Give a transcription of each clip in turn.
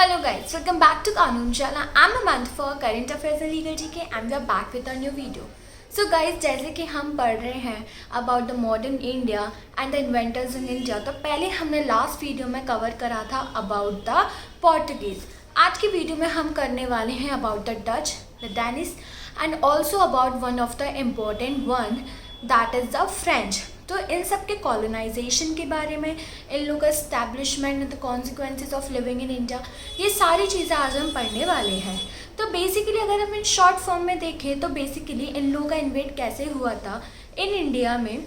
Hello guys, welcome back to Kanun Chala. I'm Amanda for Current Affairs and Legal GK and we are back with a new video. So guys, जैसे कि हम पढ़ रहे हैं about the modern India and the inventors in India, तो पहले हमने last video में कवर करा था about the Portuguese. आज की वीडियो में हम करने वाले हैं about the Dutch, the Danish and also about one of the important one that is the French. तो इन सब के कॉलोनाइजेशन के बारे में, इन लोगों का establishment and the consequences of living in India, ये सारी चीज़ें आज हम पढ़ने वाले हैं। तो बेसिकली अगर हम इन शॉर्ट फॉर्म में देखें तो बेसिकली इन लोगों का इन्वेट कैसे हुआ था इन इंडिया में।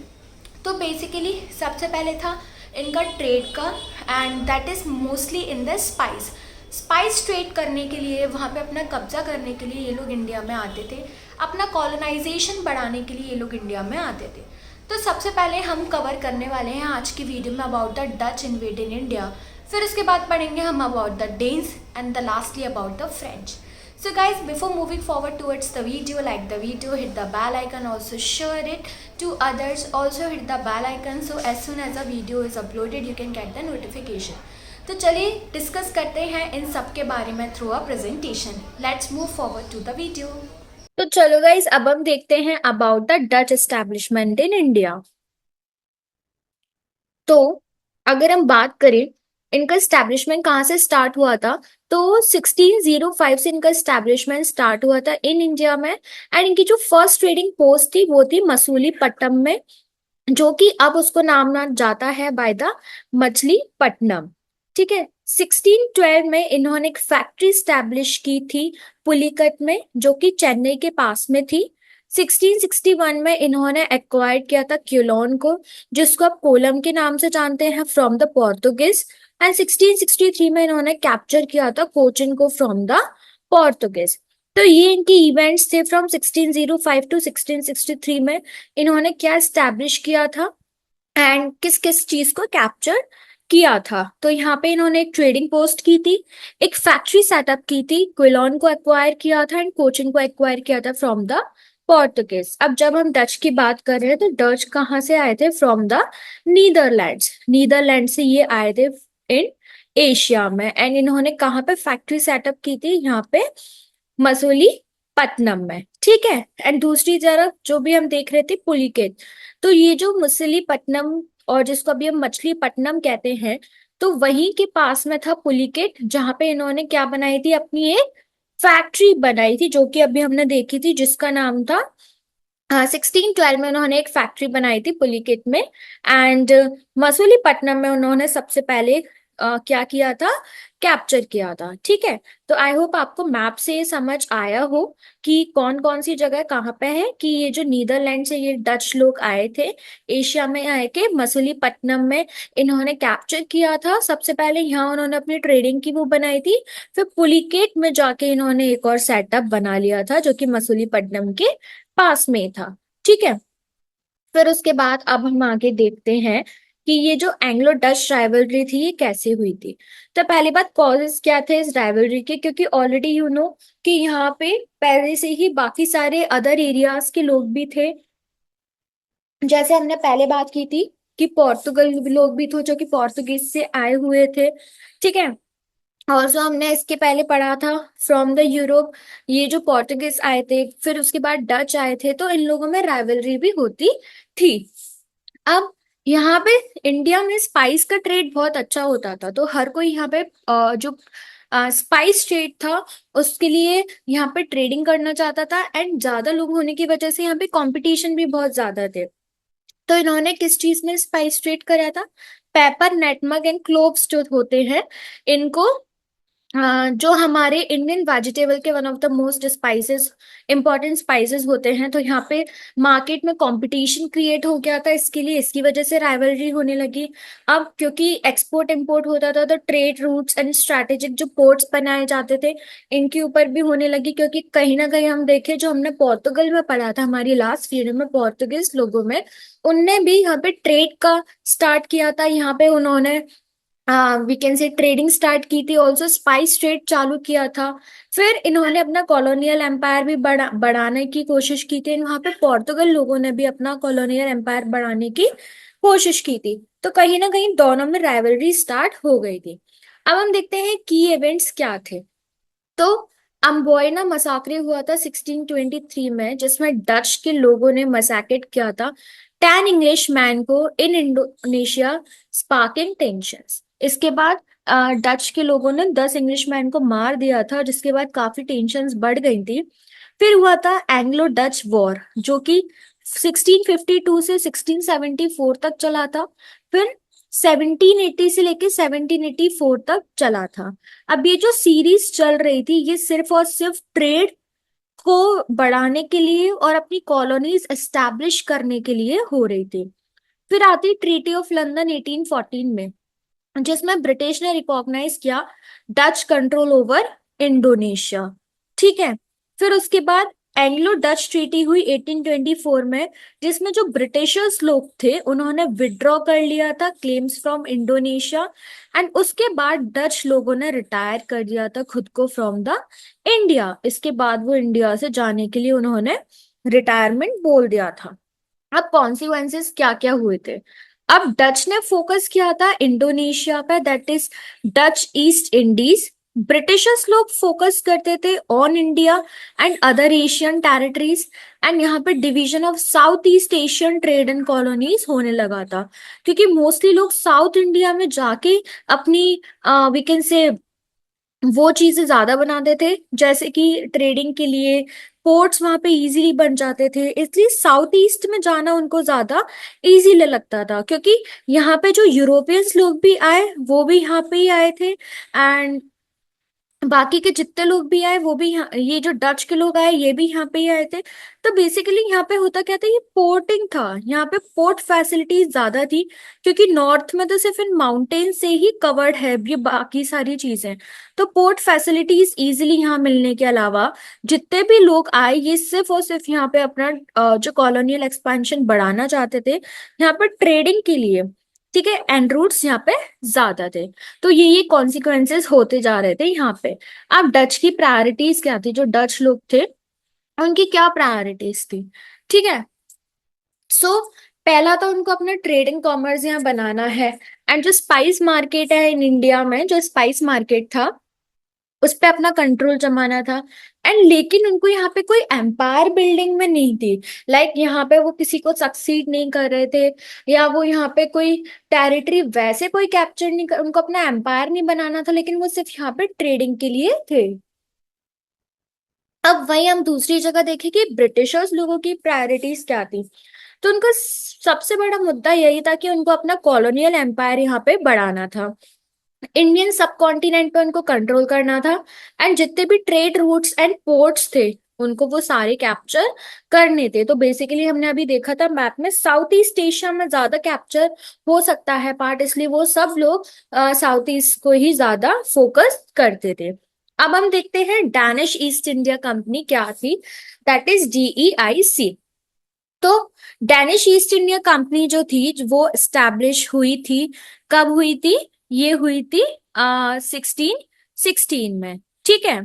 तो बेसिकली सबसे पहले था इनका ट्रेड का and that is mostly in the spice trade करने के लिए, वहाँ पे अपना कब्जा करने के लिए ये लोग इंडिया में आते थे, अपना कॉलोनाइजेशन बढ़ाने के लिए ये लोग इंडिया में आते थे। तो सबसे पहले हम कवर करने वाले हैं आज की वीडियो में about the Dutch invade in India, फिर उसके बाद पढ़ेंगे हम about the Danes and the lastly about the French. So guys, before moving forward towards the video, like the video, hit the bell icon, also share it to others, also hit the bell icon so as soon as a video is uploaded you can get the notification. तो चलिए discuss करते हैं इन सब के बारे में through a presentation. Let's move forward to the video. तो चलो गाइस, अब हम देखते हैं about the Dutch establishment in India. तो अगर हम बात करें इनका एस्टैब्लिशमेंट कहाँ से स्टार्ट हुआ था, तो 1605 से इनका एस्टैब्लिशमेंट स्टार्ट हुआ था इन इंडिया में। एंड इनकी जो फर्स्ट ट्रेडिंग पोस्ट थी वो थी मसूलीपट्टनम में, जो कि अब उसको नाम ना जाता है बाय द मछलीपट्टनम। ठीक है, 1612 में इन्होंने एक फैक्ट्री स्टैब्लिश की थी पुलिकट में, जो कि चेन्नई के पास में थी। 1661 में इन्होंने एक्वायर किया था क्यूलोन को, जिसको आप कोलम के नाम से जानते हैं, फ्रॉम द पोर्तुगीज। एंड 1663 में इन्होंने कैप्चर किया था कोचिन को फ्रॉम द पोर्तुगीज। तो ये इनके इवेंट्स थे फ्रॉम 1605 टू 1663 में इन्होंने क्या स्टैब्लिश किया था एंड किस किस चीज को कैप्चर किया था। तो यहाँ पे इन्होंने एक ट्रेडिंग पोस्ट की थी, एक फैक्ट्री सेटअप की थी, क्विलोन को एक्वायर किया था एंड कोचिन को एक्वायर किया था फ्रॉम द पोर्तुगीज। अब जब हम डच की बात कर रहे हैं तो डच कहाँ से आए थे? From the Netherlands. नीदरलैंड से ये आए थे इन एशिया में। एंड इन्होंने कहाँ पे फैक्ट्री सेटअप की थी? यहाँ पे मसूलीपट्टनम में। ठीक है, एंड दूसरी तरफ जो भी हम देख रहे थे पुलिकेट, तो ये जो मसूलीपट्टनम और जिसको अभी हम मछलीपट्टनम कहते हैं, तो वहीं के पास में था पुलिकेट, जहां पे इन्होंने क्या बनाई थी? अपनी एक फैक्ट्री बनाई थी, जो कि अभी हमने देखी थी, जिसका नाम था 1612 में उन्होंने एक फैक्ट्री बनाई थी पुलिकेट में। एंड मसूलीपट्टनम में उन्होंने सबसे पहले क्या किया था? कैप्चर किया था। ठीक है, तो आई होप आपको मैप से ये समझ आया हो कि कौन कौन सी जगह कहाँ पे है, कि ये जो नीदरलैंड से ये डच लोग आए थे, एशिया में आए के मसूलीपट्टनम में इन्होंने कैप्चर किया था। सबसे पहले यहाँ उन्होंने अपनी ट्रेडिंग की वो बनाई थी, फिर पुलिकेट में जाके इन्होंने एक और सेटअप बना लिया था, जो कि मसूलीपट्टनम के पास में था। ठीक है, फिर उसके बाद अब हम आगे देखते हैं कि ये जो एंग्लो डच राइवलरी थी ये कैसे हुई थी। तो पहली बात, कॉजेस क्या थे इस राइवलरी के? क्योंकि ऑलरेडी यू नो कि यहाँ पे पहले से ही बाकी सारे अदर एरियाज के लोग भी थे। जैसे हमने पहले बात की थी कि पोर्तुगल लोग भी थे, जो कि पोर्तुगीज से आए हुए थे। ठीक है, ऑल्सो हमने इसके पहले पढ़ा था फ्रॉम द यूरोप, ये जो पोर्तुगीज आए थे, फिर उसके बाद डच आए थे, तो इन लोगों में राइवलरी भी होती थी। अब यहाँ पे इंडिया में स्पाइस का ट्रेड बहुत अच्छा होता था, तो हर कोई यहाँ पे जो स्पाइस ट्रेड था उसके लिए यहाँ पे ट्रेडिंग करना चाहता था। एंड ज्यादा लोग होने की वजह से यहाँ पे कंपटीशन भी बहुत ज्यादा थे। तो इन्होंने किस चीज में स्पाइस ट्रेड करा था? पेपर, नेटमग एंड क्लोव्स जो होते हैं, इनको जो हमारे इंडियन वेजिटेबल के one of the most spices, important spices होते हैं, तो यहाँ पे मार्केट में कंपटीशन क्रिएट हो गया था इसके लिए, इसकी वजह से राइवलरी होने लगी। अब क्योंकि एक्सपोर्ट इंपोर्ट होता था, तो ट्रेड रूट्स एंड स्ट्रैटेजिक जो पोर्ट्स बनाए जाते थे इनके ऊपर भी होने लगी। क्योंकि कहीं ना कहीं हम देखें, जो हमने पोर्तुगल में पढ़ा था हमारी लास्ट वीडियो में, पोर्तुगीज लोगों में, उनने भी यहाँ पे ट्रेड का स्टार्ट किया था। यहाँ पे उन्होंने we can say trading start की थी, ऑल्सो स्पाइस ट्रेड चालू किया था। फिर इन्होंने अपना कॉलोनियल एम्पायर भी बढ़ाने की कोशिश की थी। वहां पे पोर्तुगल लोगों ने भी अपना कॉलोनियल एम्पायर बढ़ाने की कोशिश की थी। तो कहीं ना कहीं दोनों में राइवलरी स्टार्ट हो गई थी। अब हम देखते हैं की इवेंट्स क्या थे। तो अम्बोयना मसाकरे हुआ था 1623 में, जिसमें डच के लोगों ने मसाकेट किया था 10 इंग्लिश मैन को इन इंडोनेशिया, स्पार्किंग टेंशंस। इसके बाद डच के लोगों ने 10 इंग्लिश मैन को मार दिया था, जिसके बाद काफी टेंशंस बढ़ गई थी। फिर हुआ था एंग्लो डच वॉर, जो कि 1652 से 1674 तक चला था। फिर 1780 से लेके 1784 तक चला था। अब ये जो सीरीज चल रही थी, ये सिर्फ और सिर्फ ट्रेड को बढ़ाने के लिए और अपनी कॉलोनीज एस्टैब्लिश करने के लिए हो रही थी। फिर आती ट्रीटी ऑफ लंदन 1814 में, जिसमें ब्रिटिश ने रिकॉग्नाइज किया डच कंट्रोल ओवर इंडोनेशिया। ठीक है। फिर उसके बाद एंग्लो डच ट्रीटी हुई 1824 में, जिसमें जो ब्रिटिशर्स लोग थे उन्होंने विड्रॉ कर लिया था क्लेम्स फ्रॉम इंडोनेशिया। एंड उसके बाद डच लोगों ने रिटायर कर दिया था खुद को फ्रॉम द इंडिया। इसके बाद वो इंडिया से जाने के लिए उन्होंने रिटायरमेंट बोल दिया था। अब कॉन्सिक्वेंसेस क्या क्या हुए थे। अब डच ने फोकस किया था इंडोनेशिया पे, that is Dutch east Indies. Britishers लोग फोकस करते थे on India and other Asian territories. And यहाँ पे division of south east Asian trade and colonies होने लगा था, क्योंकि मोस्टली लोग साउथ इंडिया में जाके अपनी वी कैन से वो चीजें ज्यादा बनाते थे, जैसे कि ट्रेडिंग के लिए पोर्ट्स वहां पे इजीली बन जाते थे, इसलिए साउथ ईस्ट में जाना उनको ज्यादा इजीली लगता था। क्योंकि यहाँ पे जो यूरोपियंस लोग भी आए वो भी यहाँ पे ही आए थे, एंड बाकी के जितने लोग भी आए वो भी यहाँ, ये जो डच के लोग आए ये भी यहाँ पे ही आए थे। तो बेसिकली यहाँ पे होता क्या था, ये पोर्टिंग था, यहाँ पे पोर्ट फैसिलिटीज ज्यादा थी, क्योंकि नॉर्थ में तो सिर्फ इन माउंटेन से ही कवर्ड है ये बाकी सारी चीजें। तो पोर्ट फैसिलिटीज इजीली यहाँ मिलने के अलावा जितने भी लोग आए ये सिर्फ और सिर्फ यहाँ पे अपना जो कॉलोनियल एक्सपेंशन बढ़ाना चाहते थे, यहाँ पर ट्रेडिंग के लिए। ठीक है। एंड रूट्स यहाँ पे ज्यादा थे। तो ये कॉन्सिक्वेंसेस होते जा रहे थे यहाँ पे। अब डच की प्रायोरिटीज क्या थी, जो डच लोग थे उनकी क्या प्रायोरिटीज थी। ठीक है। सो पहला तो उनको अपना ट्रेडिंग कॉमर्स यहाँ बनाना है। एंड जो स्पाइस मार्केट है इन इंडिया में, जो स्पाइस मार्केट था उस पे अपना कंट्रोल जमाना था। एंड लेकिन उनको यहाँ पे कोई एम्पायर बिल्डिंग में नहीं थी। लाइक यहाँ पे वो किसी को सक्सीड नहीं कर रहे थे, या वो यहाँ पे कोई टेरिटरी वैसे कोई कैप्चर नहीं कर, उनको अपना एम्पायर नहीं बनाना था, लेकिन वो सिर्फ यहाँ पे ट्रेडिंग के लिए थे। अब वही हम दूसरी जगह देखें कि ब्रिटिशर्स लोगों की प्रायोरिटीज क्या थी। तो उनका सबसे बड़ा मुद्दा यही था कि उनको अपना कॉलोनियल एम्पायर यहाँ पे बढ़ाना था, इंडियन सब कॉन्टिनेंट पे उनको कंट्रोल करना था। एंड जितने भी ट्रेड रूट्स एंड पोर्ट्स थे उनको वो सारे कैप्चर करने थे। तो बेसिकली हमने अभी देखा था मैप में साउथ ईस्ट एशिया में ज्यादा कैप्चर हो सकता है पार्ट, इसलिए वो सब लोग साउथ ईस्ट को ही ज्यादा फोकस करते थे। अब हम देखते हैं डैनिश ईस्ट इंडिया कंपनी क्या थी, दैट इज DEIC। तो डैनिश ईस्ट इंडिया कंपनी जो थी वो स्टैब्लिश हुई थी, कब हुई थी, ये हुई थी 1616 में। ठीक है।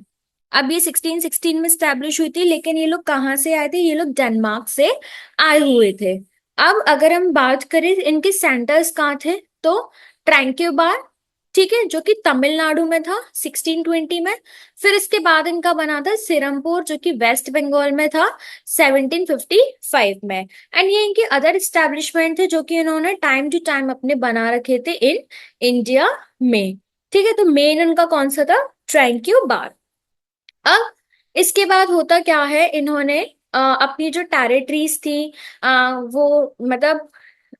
अब ये 1616 में स्टैब्लिश हुई थी, लेकिन ये लोग कहाँ से आए थे, ये लोग डेनमार्क से आए हुए थे। अब अगर हम बात करें इनके सेंटर्स कहाँ थे, तो ट्रैंक्यूबार, ठीक है, जो कि तमिलनाडु में था 1620 में। फिर इसके बाद इनका बना था सिरमपुर, जो कि वेस्ट बंगाल में था 1755 में। एंड ये इनके अदर इस्टेब्लिशमेंट थे जो कि इन्होंने टाइम टू टाइम अपने बना रखे थे इन इंडिया में। ठीक है। तो मेन उनका कौन सा था, ट्रैंक्यूबार। अब इसके बाद होता क्या है, इन्होंने अपनी जो टेरिटरीज थी वो मतलब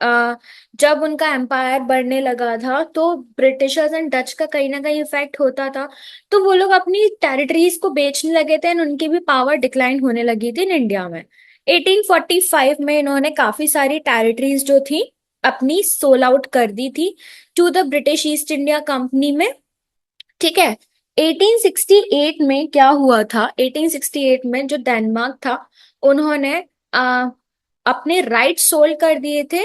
अ, जब उनका एम्पायर बढ़ने लगा था तो ब्रिटिशर्स एंड डच का कहीं ना कहीं इफेक्ट होता था। तो वो लोग अपनी टेरिटरीज को बेचने लगे थे, and उनकी भी पावर डिक्लाइन होने लगी थी इन इंडिया में। 1845 में इन्होंने काफी सारी टेरिटरीज जो थी अपनी सोल आउट कर दी थी to the British East India company में। ठीक है। 1868 में क्या हुआ था, 1868 में जो डेनमार्क था उन्होंने आ, अपने राइट सोल्ड कर दिए थे,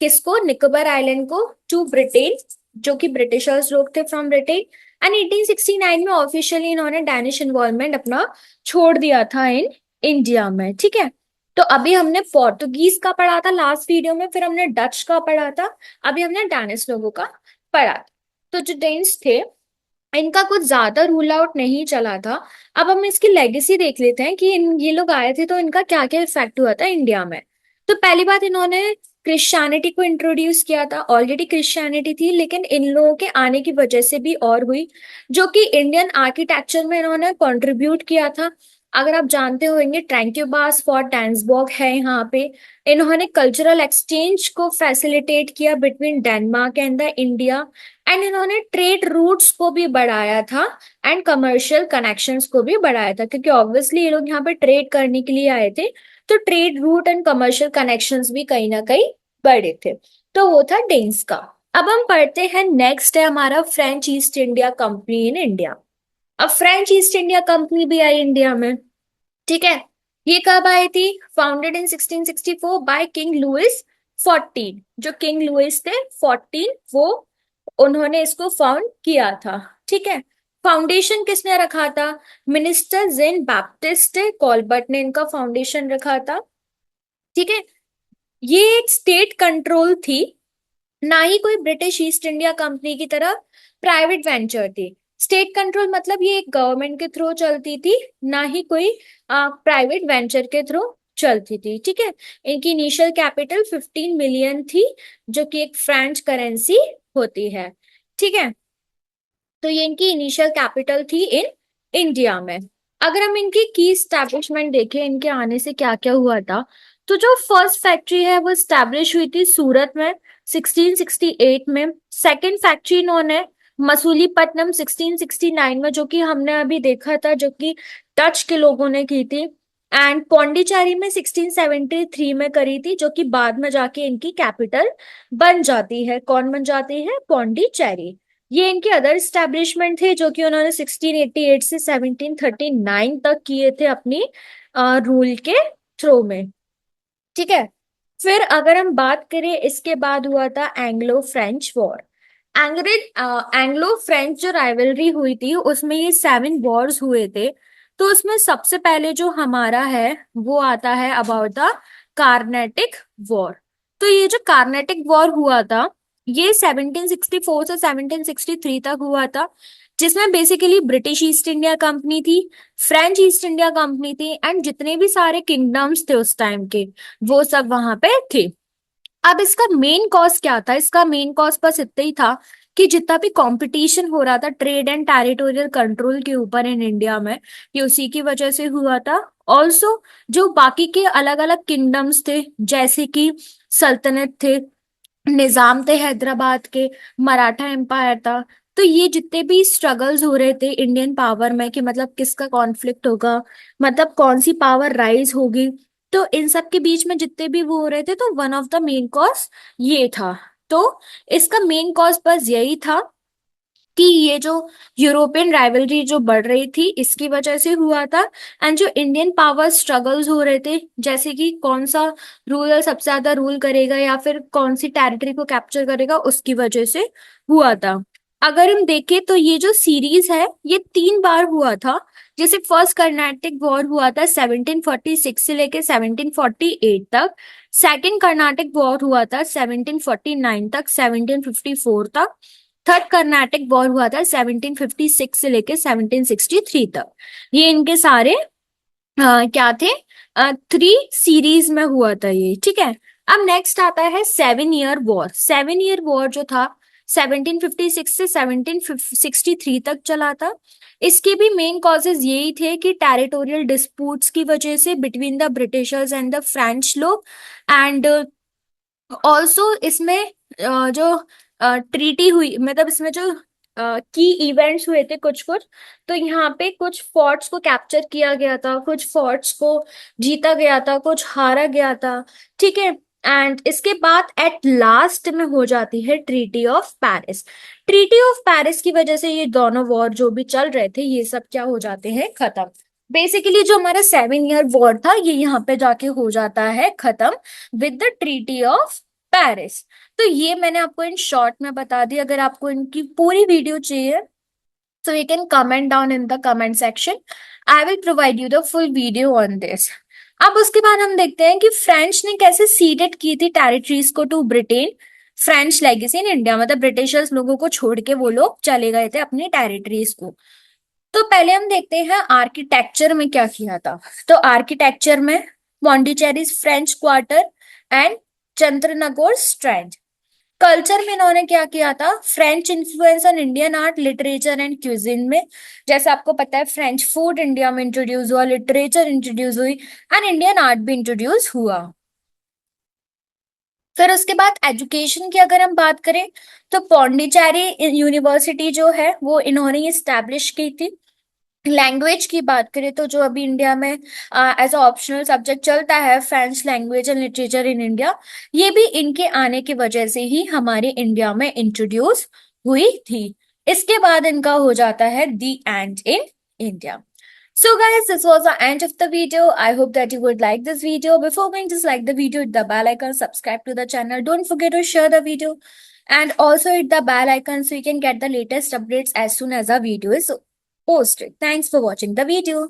किसको, निकोबार आइलैंड को, टू ब्रिटेन, जो कि ब्रिटिशर्स लोग थे फ्रॉम ब्रिटेन। एंड 1869 में ऑफिशियली इन्होंने डैनिश इन्वॉल्वमेंट अपना छोड़ दिया था इन इंडिया में। ठीक है। तो अभी हमने पोर्तुगीज का पढ़ा था लास्ट वीडियो में, फिर हमने डच का पढ़ा था, अभी हमने डैनिश लोगों का पढ़ा था। तो जो डेन्स थे इनका कुछ ज्यादा रूल आउट नहीं चला था। अब हम इसकी लेगेसी देख लेते हैं कि ये लोग आए थे तो इनका क्या क्या इफेक्ट हुआ था इंडिया में। तो पहली बात, इन्होंने क्रिश्चियनिटी को इंट्रोड्यूस किया था। ऑलरेडी क्रिश्चियनिटी थी लेकिन इन लोगों के आने की वजह से भी और हुई, जो कि इंडियन आर्किटेक्चर में इन्होंने कंट्रीब्यूट किया था। अगर आप जानते होंगे, ट्रैंक्यूबास फॉर टैंसबर्ग है यहाँ पे। इन्होंने कल्चरल एक्सचेंज को फैसिलिटेट किया between Denmark and the India. And इन्होंने ट्रेड रूट्स को भी बढ़ाया था एंड कमर्शियल कनेक्शंस को भी बढ़ाया था, क्योंकि ऑब्वियसली ये लोग यहाँ पे ट्रेड करने के लिए आए थे। तो trade route and commercial connections भी कहीं ना कहीं बढ़े थे। तो वो था डेन्स का। अब हम पढ़ते हैं, नेक्स्ट है हमारा French east India company in India. अब फ्रेंच ईस्ट इंडिया कंपनी भी आई इंडिया में। ठीक है। ये कब आई थी? Founded in 1664 by king Louis 14। जो किंग लुइस थे 14, वो उन्होंने इसको फाउंड किया था। ठीक है। फाउंडेशन किसने रखा था? मिनिस्टर जेन बैप्टिस्ट कॉलबर्ट ने इनका फाउंडेशन रखा था। ठीक है। ये एक स्टेट कंट्रोल थी, ना ही कोई ब्रिटिश ईस्ट इंडिया कंपनी की तरह प्राइवेट वेंचर थी। स्टेट कंट्रोल मतलब ये एक गवर्नमेंट के थ्रू चलती थी, ना ही कोई प्राइवेट वेंचर के थ्रू चलती थी। ठीक है। इनकी इनिशियल कैपिटल 15 मिलियन थी, जो कि एक फ्रेंच करेंसी होती है। ठीक है। तो ये इनकी इनिशियल कैपिटल थी इन इंडिया में। अगर हम इनकी की स्टैब्लिशमेंट देखें, इनके आने से क्या क्या हुआ था, तो जो फर्स्ट फैक्ट्री है वो स्टैब्लिश हुई थी सूरत में 1668 में। सेकंड फैक्ट्री इन्होंने मसूलीपट्टनम 1669 में, जो कि हमने अभी देखा था, जो कि डच के लोगों ने की थी। एंड पौंडीचेरी में 1673 में करी थी, जो कि बाद में जाके इनकी कैपिटल बन जाती है। कौन बन जाती है? पौंडीचेरी। ये इनके अदर स्टैब्लिशमेंट थे, जो कि उन्होंने 1688 से 1739 तक किए थे अपनी रूल के थ्रू में। ठीक है। फिर अगर हम बात करें, इसके बाद हुआ था Anglo French war. Anglo French जो राइवलरी हुई थी, उसमें ये 7 वॉर्स हुए थे। तो उसमें सबसे पहले जो हमारा है वो आता है अबाउट द कार्नेटिक वॉर। तो ये जो कार्नेटिक वॉर हुआ था, ये 1764 से 1763 तक हुआ था, जिसमें basically British East India company थी, फ्रेंच ईस्ट इंडिया कंपनी थी, एंड जितने भी सारे किंगडम्स थे उस टाइम के, वो सब वहां पे थे। अब इसका मेन कॉज क्या था? इसका मेन कॉज बस इतना ही था कि जितना भी कंपटीशन हो रहा था ट्रेड एंड टेरिटोरियल कंट्रोल के ऊपर इन इंडिया में, ये उसी की वजह से हुआ था। ऑल्सो जो बाकी के अलग अलग किंगडम्स थे, जैसे कि सल्तनत थे, निजाम थे हैदराबाद के, मराठा एम्पायर था, तो ये जितने भी स्ट्रगल्स हो रहे थे इंडियन पावर में कि मतलब किसका कॉन्फ्लिक्ट होगा, मतलब कौन सी पावर राइज होगी, तो इन सब के बीच में जितने भी वो हो रहे थे, तो one of the main cause ये था। तो इसका मेन कॉज बस यही था कि ये जो यूरोपियन राइवलरी जो बढ़ रही थी, इसकी वजह से हुआ था। एंड जो इंडियन पावर स्ट्रगल्स हो रहे थे, जैसे कि कौन सा रूलर सबसे ज्यादा रूल करेगा या फिर कौन सी टेरिटरी को कैप्चर करेगा, उसकी वजह से हुआ था। अगर हम देखें तो ये जो सीरीज है ये 3 बार हुआ था। जैसे फर्स्ट कर्नाटिक वॉर हुआ था 1746 से लेके 1748 तक। सेकंड कर्नाटिक वॉर हुआ था 1749 तक 1754 तक। थर्ड कर्नाटिक वॉर हुआ था 1756 से लेके 1763 तक। ये इनके सारे क्या थे? 3 सीरीज में हुआ था ये। ठीक है। अब नेक्स्ट आता है 7 ईयर वॉर। 7 ईयर वॉर जो था 1756 से 1763 तक चला था। इसके भी मेन कॉजेज यही थे कि टेरिटोरियल डिस्प्यूट्स की वजह से between the Britishers and the French लोग। एंड ऑल्सो इसमें जो ट्रीटी हुई, मतलब इसमें जो की इवेंट्स हुए थे कुछ कुछ, तो यहाँ पे कुछ फोर्ट्स को कैप्चर किया गया था, कुछ फोर्ट्स को जीता गया था, कुछ हारा गया था। ठीक है। एंड इसके बाद एट लास्ट में हो जाती है treaty of Paris. Treaty of Paris की वजह से ये दोनों वॉर जो भी चल रहे थे, ये सब क्या हो जाते हैं? खत्म। बेसिकली जो हमारा 7 ईयर वॉर था, ये यहाँ पे जाके हो जाता है खत्म with the treaty of Paris. तो ये मैंने आपको इन शॉर्ट में बता दी। अगर आपको इनकी पूरी वीडियो चाहिए तो you can comment down in the comment section. I will provide you the full video on this. अब उसके बाद हम देखते हैं कि फ्रेंच ने कैसे सीडेड की थी टेरिटरीज को to Britain. French legacy in India, मतलब ब्रिटिशर्स लोगों को छोड़ के वो लोग चले गए थे अपनी टेरिटरीज को। तो पहले हम देखते हैं आर्किटेक्चर में क्या किया था। तो आर्किटेक्चर में Pondicherry's French quarter and Chandernagore strand. Culture में इन्होंने क्या किया था, French influence on Indian art literature and cuisine में, जैसे आपको पता है फ्रेंच फूड इंडिया में इंट्रोड्यूस हुआ, लिटरेचर इंट्रोड्यूस हुई एंड इंडियन आर्ट भी इंट्रोड्यूस हुआ। फिर उसके बाद एजुकेशन की अगर हम बात करें तो पौंडीचेरी यूनिवर्सिटी जो है वो इन्होंने स्टैब्लिश की थी। लैंग्वेज की बात करें तो जो अभी इंडिया में एज अ ऑप्शनल सब्जेक्ट चलता है French language and literature in India, ये भी इनके आने की वजह से ही हमारे इंडिया में इंट्रोड्यूस हुई थी। इसके बाद इनका हो जाता है the end in India. So guys, this was the end of the video. I hope that you would like this video. Before going, just like the video, hit the bell icon, subscribe to the channel. Don't forget to share the video and also hit the bell icon so you can get the latest updates as soon as a video is posted. Thanks for watching the video.